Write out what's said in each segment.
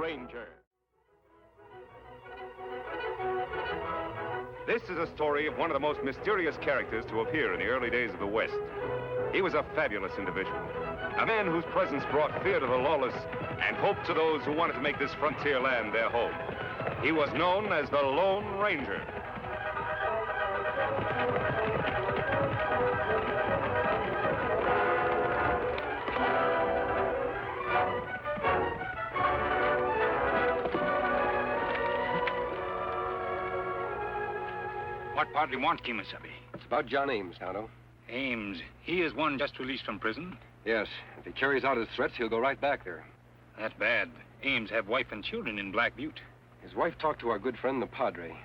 Ranger. This is a story of one of the most mysterious characters to appear in the early days of the West. He was a fabulous individual, a man whose presence brought fear to the lawless and hope to those who wanted to make this frontier land their home. He was known as the Lone Ranger. What Padre wants, Kimasabi? It's about John Ames, Tonto. Ames. He is one just released from prison? Yes. If he carries out his threats, he'll go right back there. That's bad. Ames have wife and children in Black Butte. His wife talked to our good friend, the Padre.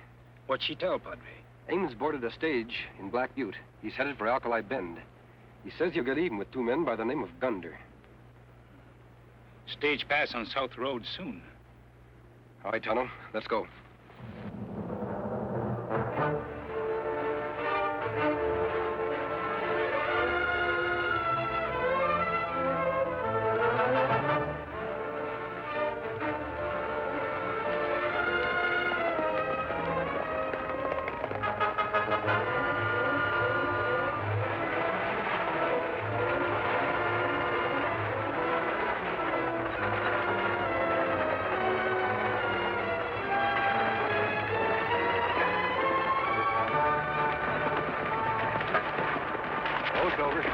What'd she tell, Padre? Ames boarded a stage in Black Butte. He's headed for Alkali Bend. He says he'll get even with two men by the name of Gunder. Stage pass on South Road soon. All right, Tonto. Let's go. Over. It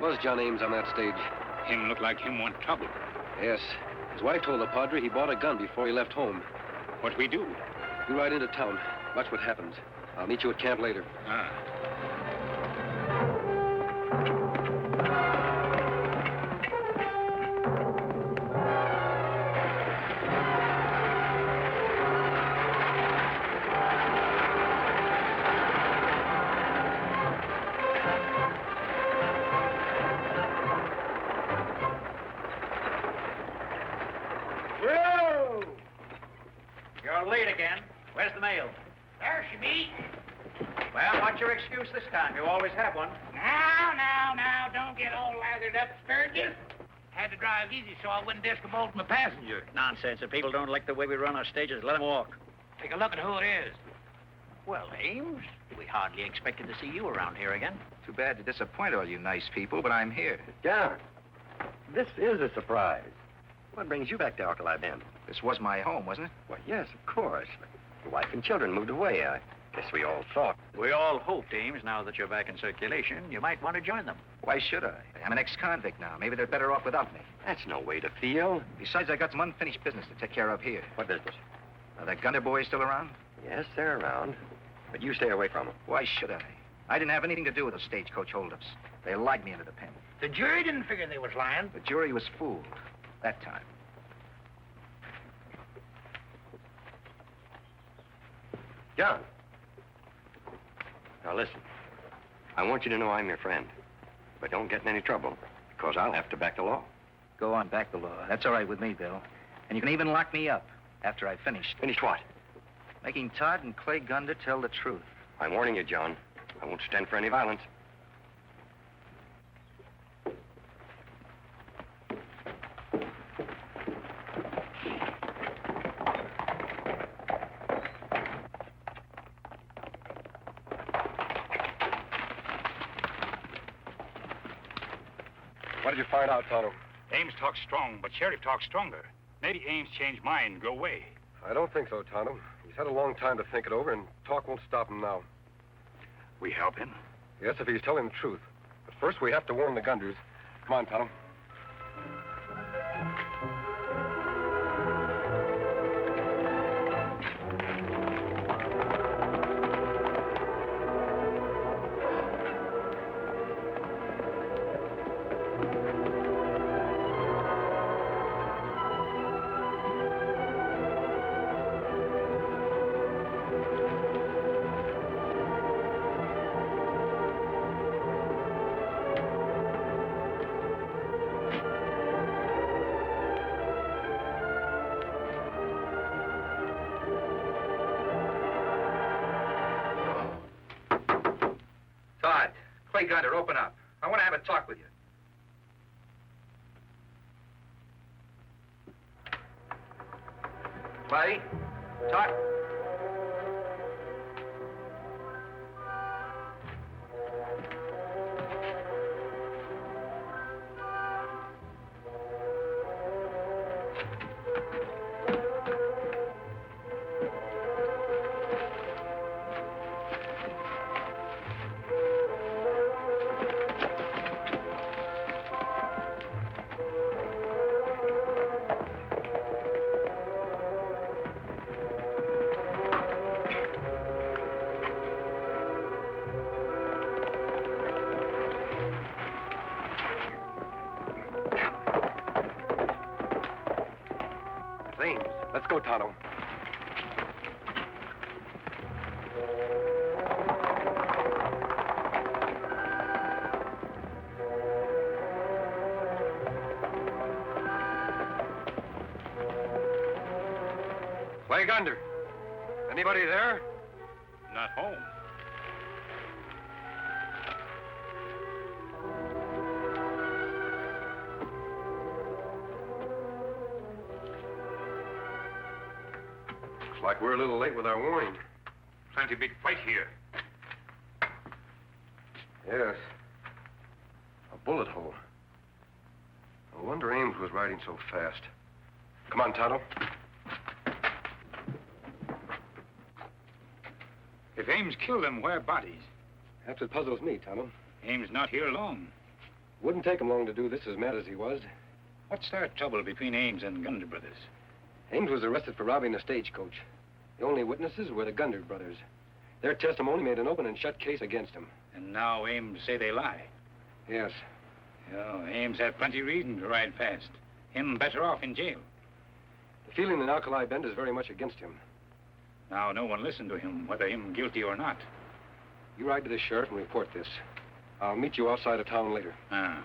was John Ames on that stage. Him look like him want trouble. Yes. His wife told the Padre he bought a gun before he left home. What we do? You ride into town. Watch what happens. I'll meet you at camp later. Ah. You're late again. Where's the mail? There she be. Well, what's your excuse this time? You always have one. Now, don't get all lathered up, Sturgis. Had to drive easy so I wouldn't discommode my passenger. Nonsense. If people don't like the way we run our stages, let them walk. Take a look at who it is. Well, Ames, we hardly expected to see you around here again. Too bad to disappoint all you nice people, but I'm here. John, this is a surprise. What brings you back to Alkali Bend? This was my home, wasn't it? Well, yes, of course. Your wife and children moved away. I guess we all thought. We all hoped, Ames, now that you're back in circulation, you might want to join them. Why should I? I'm an ex-convict now. Maybe they're better off without me. That's no way to feel. Besides, I got some unfinished business to take care of here. What business? Are that Gunner boys still around? Yes, they're around. But you stay away from them. Why should I? I didn't have anything to do with the stagecoach holdups. They lied me into the pen. The jury didn't figure they was lying. The jury was fooled. That time. John. Now listen. I want you to know I'm your friend. But don't get in any trouble, because I'll have to back the law. Go on, back the law. That's all right with me, Bill. And you can even lock me up after I've finished. Finished what? Making Todd and Clay Gunder tell the truth. I'm warning you, John. I won't stand for any violence. What did you find out, Tonto? Ames talks strong, but Sheriff talks stronger. Maybe Ames changed mind and go away. I don't think so, Tonto. He's had a long time to think it over, and talk won't stop him now. We help him? Yes, if he's telling the truth. But first, we have to warn the Gunders. Come on, Tonto. Clay Gunter, open up. I want to have a talk with you. Clay? Talk. Ames, let's go, Tonto. Clay Gunter. Anybody there? Not home. Looks like we're a little late with our warning. Plenty big fight here. Yes. A bullet hole. No wonder Ames was riding so fast. Come on, Tonto. If Ames killed them, where are bodies? That's what puzzles me, Tonto. Ames not here alone. Wouldn't take him long to do this as mad as he was. What's our trouble between Ames and Gunter brothers? Ames was arrested for robbing a stagecoach. The only witnesses were the Gunter brothers. Their testimony made an open and shut case against him. And now Ames say they lie. Yes. Yeah, Ames had plenty reason to ride fast. Him better off in jail. The feeling in Alkali Bend is very much against him. Now no one listened to him, whether him guilty or not. You ride to the sheriff and report this. I'll meet you outside of town later. Ah.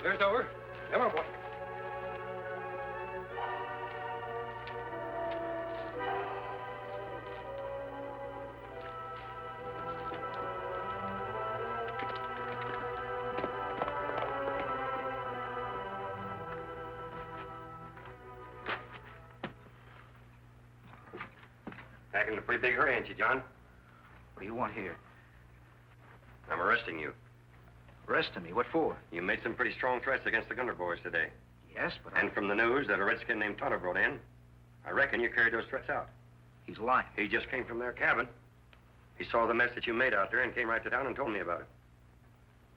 There's over. Come on, boy. Back in a pretty big hurry, ain't you, John? What do you want here? I'm arresting you. Arresting me? What for? You made some pretty strong threats against the Gunter boys today. Yes, but And from the news that a redskin named Tonto brought in, I reckon you carried those threats out. he's lying. He just came from their cabin. He saw the mess that you made out there and came right to town and told me about it.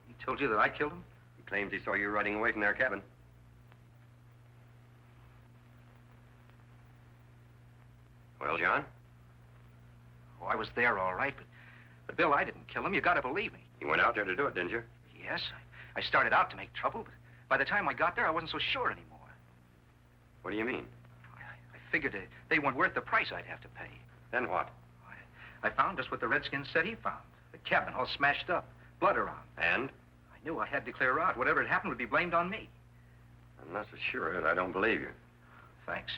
He told you that I killed him? He claims he saw you riding away from their cabin. Well, John? Oh, I was there all right, but Bill, I didn't kill him. You gotta believe me. You went out there to do it, didn't you? Yes, I started out to make trouble, but by the time I got there, I wasn't so sure anymore. What do you mean? I figured they weren't worth the price I'd have to pay. Then what? I found just what the Redskin said he found. The cabin all smashed up, blood around. And? I knew I had to clear out. Whatever had happened would be blamed on me. I'm not so sure of it. I don't believe you. Thanks.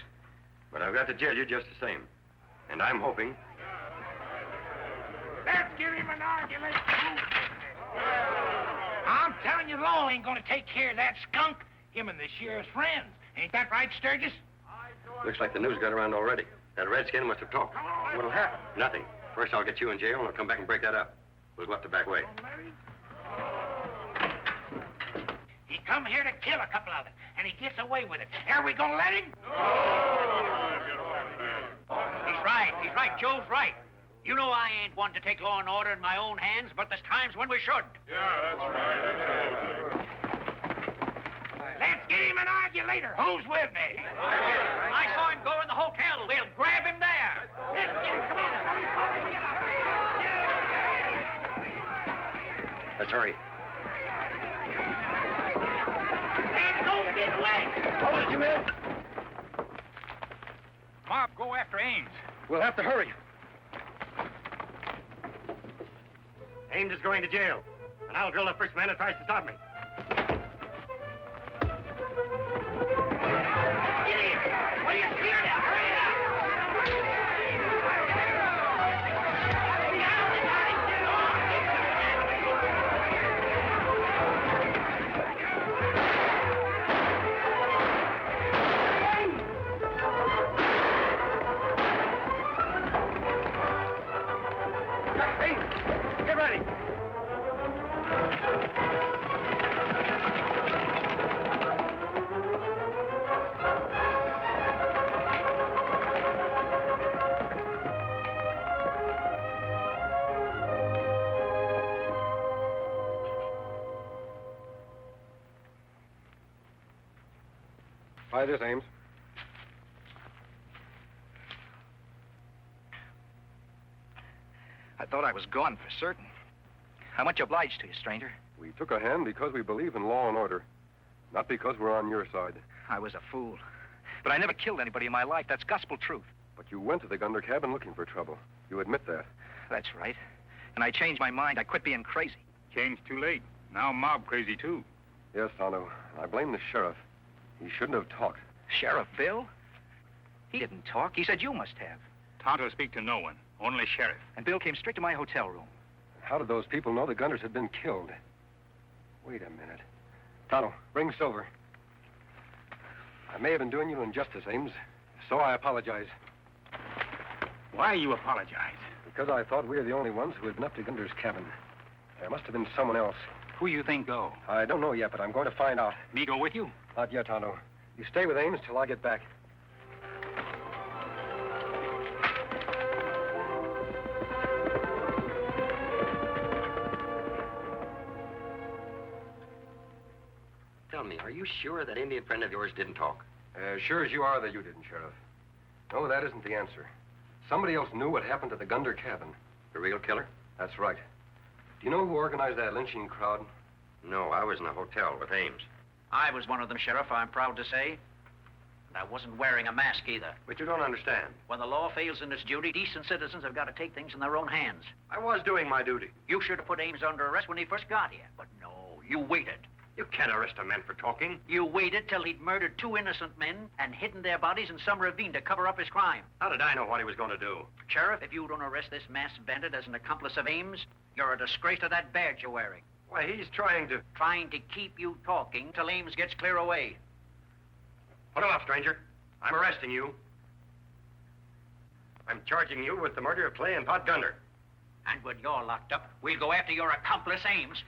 But I've got to jail you just the same. And I'm hoping... Let's give him an argument. I'm telling you, law ain't gonna take care of that skunk. Him and the sheriff's friends. Ain't that right, Sturgis? Looks like the news got around already. That redskin must have talked. What'll happen? Nothing. First, I'll get you in jail, and I'll come back and break that up. We'll go up the back way. He come here to kill a couple of them, and he gets away with it. Are we gonna let him? He's right. He's right. Joe's right. You know I ain't one to take law and order in my own hands, but there's times when we should. Let's get him and argue later. Who's with me? I saw him go in the hotel. We'll grab him there. Let's get him. Come on. Let's hurry. And don't get away. Mob, go after Ames. We'll have to hurry. Ames is going to jail, and I'll drill the first man that tries to stop me. Get ready. Try this, Ames. I thought I was gone for certain. How much obliged to you, stranger? We took a hand because we believe in law and order, not because we're on your side. I was a fool. But I never killed anybody in my life. That's gospel truth. But you went to the Gunder cabin looking for trouble. You admit that. That's right. And I changed my mind. I quit being crazy. Changed too late. Now mob crazy, too. Yes, Tonto. I blame the sheriff. He shouldn't have talked. Sheriff Bill? He didn't talk. He said you must have. Tonto speak to no one. Only sheriff. And Bill came straight to my hotel room. How did those people know the Gunders had been killed? Wait a minute. Tonto, bring Silver. I may have been doing you injustice, Ames, so I apologize. Why you apologize? Because I thought we were the only ones who had been up to Gunder's cabin. There must have been someone else. Who you think go? I don't know yet, but I'm going to find out. Me go with you? Not yet, Tonto. You stay with Ames till I get back. Tell me, are you sure that Indian friend of yours didn't talk? As sure as you are that you didn't, Sheriff. No, that isn't the answer. Somebody else knew what happened to the Gunder cabin. The real killer? That's right. Do you know who organized that lynching crowd? No, I was in a hotel with Ames. I was one of them, Sheriff, I'm proud to say. And I wasn't wearing a mask either. But you don't understand. When the law fails in its duty, decent citizens have got to take things in their own hands. I was doing my duty. You should have put Ames under arrest when he first got here. But no, you waited. You can't arrest a man for talking. You waited till he'd murdered 2 innocent men and hidden their bodies in some ravine to cover up his crime. How did I know what he was going to do? Sheriff, if you don't arrest this masked bandit as an accomplice of Ames, you're a disgrace to that badge you're wearing. Why, he's trying to... Trying to keep you talking till Ames gets clear away. Put him up, stranger. I'm arresting you. I'm charging you with the murder of Clay and Pot Gunder. And when you're locked up, we'll go after your accomplice, Ames.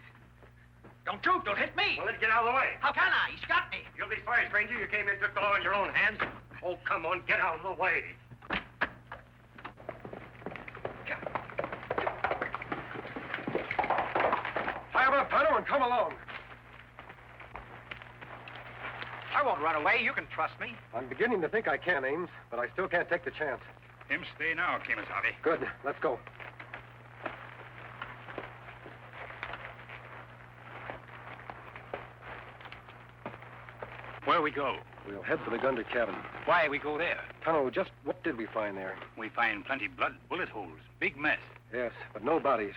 Don't shoot, don't hit me. Well, let's get out of the way. How can I? He's got me. You'll be sorry, stranger. You came in, took the law in your own hands. Oh, come on, get out of the way. Fire up, Tonto, and come along. I won't run away. You can trust me. I'm beginning to think I can, Ames, but I still can't take the chance. Him stay now, Kemosabe. Good. Let's go. Where we go? We'll head for the Gunder cabin. Why we go there? Tonto, just what did we find there? We find plenty blood, bullet holes, big mess. Yes, but no bodies.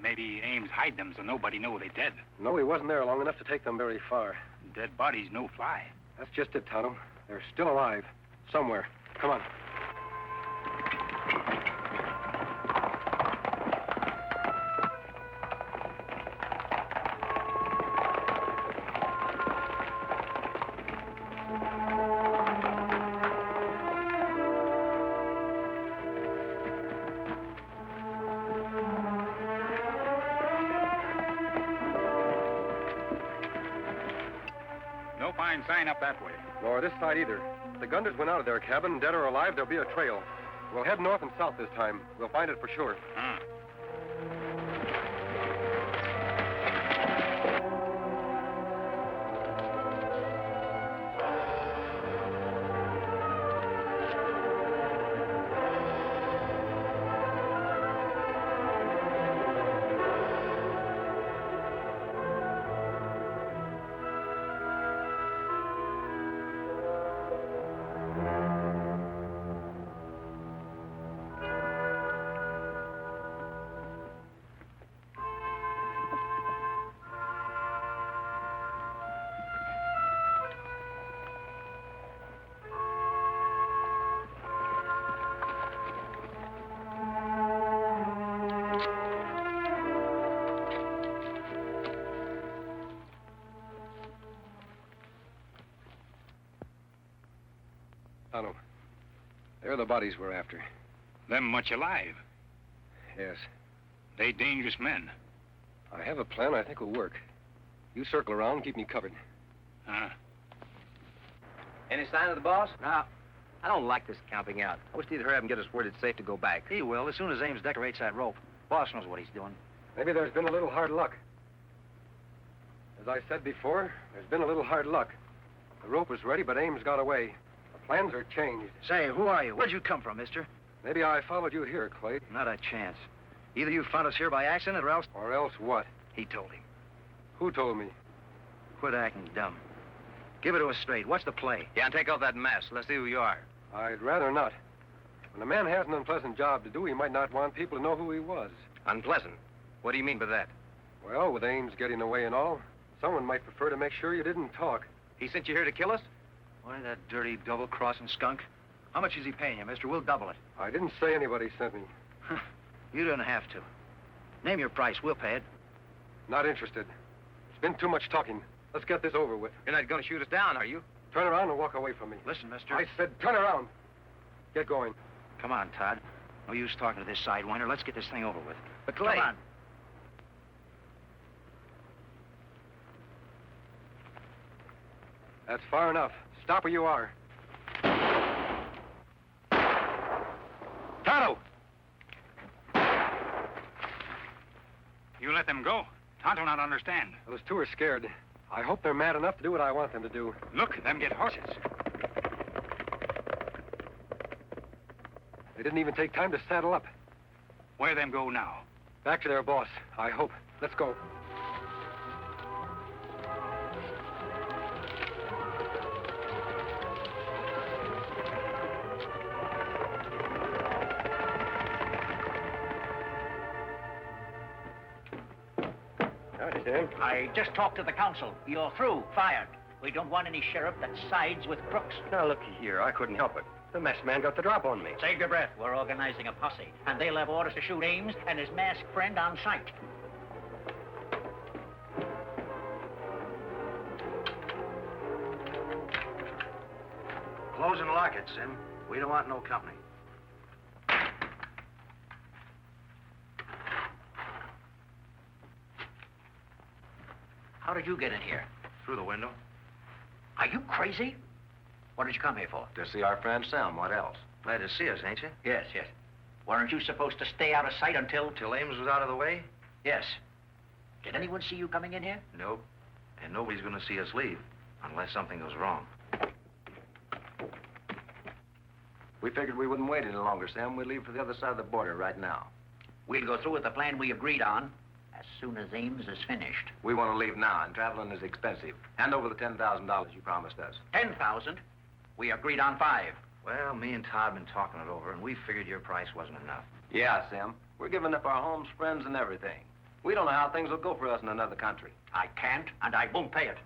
Maybe Ames hide them so nobody know they dead. No, he wasn't there long enough to take them very far. Dead bodies no fly. That's just it, Tonto. They're still alive. Somewhere. Come on. No fine sign up that way. Nor this side either. If the Gunders went out of their cabin, dead or alive, there'll be a trail. We'll head north and south this time. We'll find it for sure. Tonto, they're the bodies we're after. Them much alive. Yes. They dangerous men. I have a plan I think will work. You circle around and keep me covered. Any sign of the boss? No. I don't like this camping out. I wish he'd hurry up and get us word it's safe to go back. He will, as soon as Ames decorates that rope. Boss knows what he's doing. Maybe there's been a little hard luck. As I said before, there's been a little hard luck. The rope was ready, but Ames got away. The plans are changed. Say, who are you? Where'd you come from, mister? Maybe I followed you here, Clay. Not a chance. Either you found us here by accident or else... Or else what? He told him. Who told me? Quit acting dumb. Give it to us straight. What's the play? Yeah, and take off that mask. Let's see who you are. I'd rather not. When a man has an unpleasant job to do, he might not want people to know who he was. Unpleasant? What do you mean by that? Well, with Ames getting away and all, someone might prefer to make sure you didn't talk. He sent you here to kill us? Why, that dirty double-crossing skunk. How much is he paying you, mister? We'll double it. I didn't say anybody sent me. You don't have to. Name your price. We'll pay it. Not interested. It's been too much talking. Let's get this over with. You're not going to shoot us down, are you? Turn around and walk away from me. Listen, mister. I said turn around. Get going. Come on, Todd. No use talking to this sidewinder. Let's get this thing over with. But Clay... Come on. That's far enough. Stop where you are. Tonto! You let them go. Tonto not understand. Those two are scared. I hope they're mad enough to do what I want them to do. Look, them get horses. They didn't even take time to saddle up. Where them go now? Back to their boss, I hope. Let's go. Howdy, Sam. I just talked to the council. You're through. Fired. We don't want any sheriff that sides with crooks. Now, looky here. I couldn't help it. The masked man got the drop on me. Save your breath. We're organizing a posse, and they'll have orders to shoot Ames and his masked friend on sight. Close and lock it, Sim. We don't want no company. How did you get in here? Through the window. Are you crazy? What did you come here for? To see our friend Sam. What else? Glad to see us, ain't you? Yes, yes. Weren't you supposed to stay out of sight until... Till Ames was out of the way? Yes. Did anyone see you coming in here? Nope. And nobody's going to see us leave, unless something goes wrong. We figured we wouldn't wait any longer, Sam. We'd leave for the other side of the border right now. We'll go through with the plan we agreed on as soon as Ames is finished. We want to leave now, and traveling is expensive. Hand over the $10,000 you promised us. 10,000? We agreed on 5. Well, me and Todd been talking it over, and we figured your price wasn't enough. Yeah, Sam. We're giving up our homes, friends, and everything. We don't know how things will go for us in another country. I can't, and I won't pay it.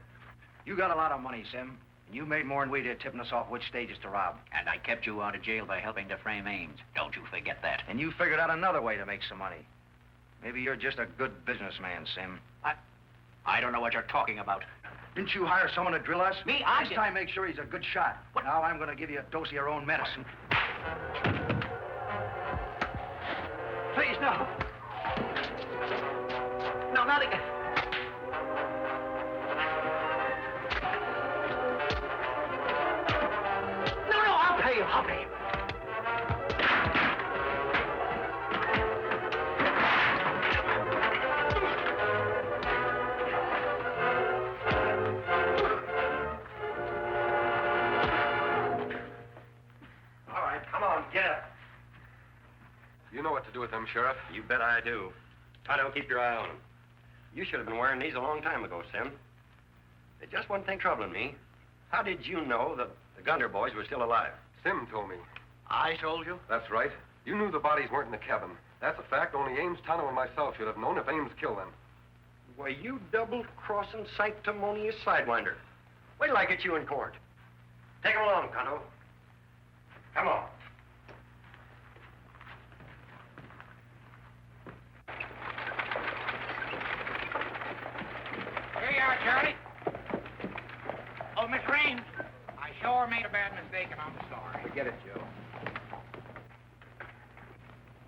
You got a lot of money, Sim. And you made more than we did tipping us off which stages to rob. And I kept you out of jail by helping to frame Ames. Don't you forget that. And you figured out another way to make some money. Maybe you're just a good businessman, Sim. I don't know what you're talking about. Didn't you hire someone to drill us? Me? Next time, make sure he's a good shot. What? Now I'm going to give you a dose of your own medicine. Please, no. No, not again. No, I'll pay you. I'll pay you. All right, come on, get up. You know what to do with them, Sheriff. You bet I do. Tonto, keep your eye on them. You should have been wearing these a long time ago, Sim. There's just one thing troubling me. How did you know that the Gunter boys were still alive? Sim told me. I told you? That's right. You knew the bodies weren't in the cabin. That's a fact only Ames, Tonto, and myself should have known if Ames killed them. Why, you double-crossing, sanctimonious sidewinder. Wait till I get you in court. Take him along, Tonto. Come on. Here you are, Charlie. Oh, Miss Raines, I I sure made a bad mistake, and I'm sorry. Forget it, Joe.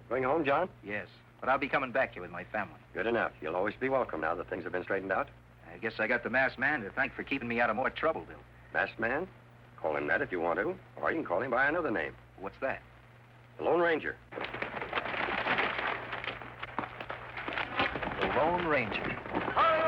Going home, John? Yes, but I'll be coming back here with my family. Good enough. You'll always be welcome now that things have been straightened out. I guess I got the masked man to thank for keeping me out of more trouble, Bill. Masked man? Call him that if you want to. Or you can call him by another name. What's that? The Lone Ranger. The Lone Ranger. Hurry!